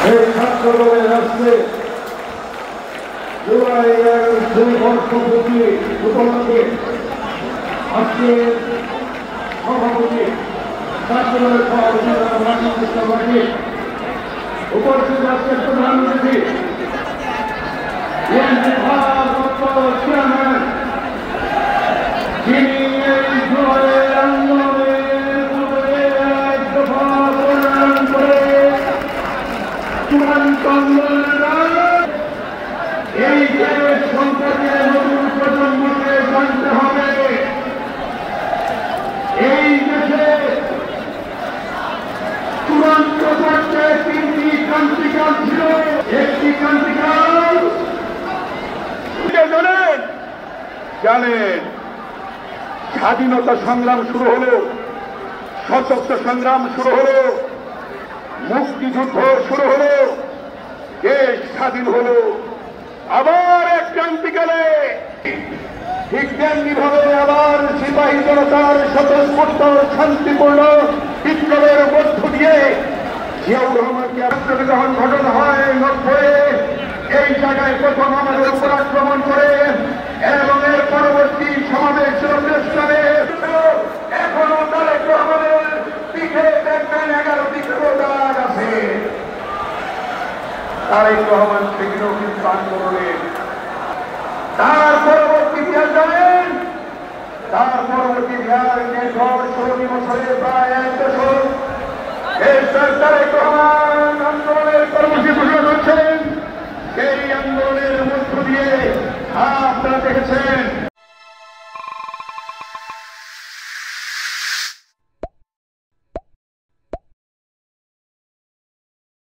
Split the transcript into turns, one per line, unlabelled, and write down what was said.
এই ছাত্রদলের রাষ্ট্রে জুলাই 2 বর্ষপূর্তি উপলক্ষে আজকে সভাপতি ছাত্রদলের সভাপতি রাজনীতি সভাপতি উপস্থিত আজকের প্রধানমন্ত্রী চেয়ারম্যান যিনি এই জুলাইয়ের আন্দোলনের পূর্বে এক দফা প্রণয়ন করে চূড়ান্ত আন্দোলনের এই দেশ সম্পর্কে নতুন প্রজন্মকে জানতে হবে। এই দেশে চূড়ান্ত পর্যায়ে 3টি ক্রান্তিকাল ছিল। একটি ক্রান্তিকাল জানেন, স্বাধীনতা সংগ্রাম শুরু হলো, সশস্ত্র সংগ্রাম শুরু হলো, মুক্তিযুদ্ধ শুরু হলো, দেশ স্বাধীন হলো। আবার এক ক্রান্তিকালে ঠিক তেমনি ভাবে আবার সিপাহী জনতার স্বতঃস্ফূর্ত শান্তিপূর্ণ বিপ্লবের মধ্য দিয়ে জিয়াউর রহমানকে রাষ্ট্রবিগ্রহণ ঘটনা হয় 90-এ। এই জায়গায় প্রথম আমাদের উপর আক্রমণ করে এবং এর পরবর্তী সমাবেশ ছিল দেশে। এখনো তারেক রহমানের পিঠে দেখবেন 11টি দাগ আছে। তারেক রহমান সেগুলো কিন্তু আন্দোলনে তার পরবর্তী ইতিহাস জানেন। তার পরবর্তী ইতিহাস 16 বছরে প্রায় 1 দশক তারেক রহমান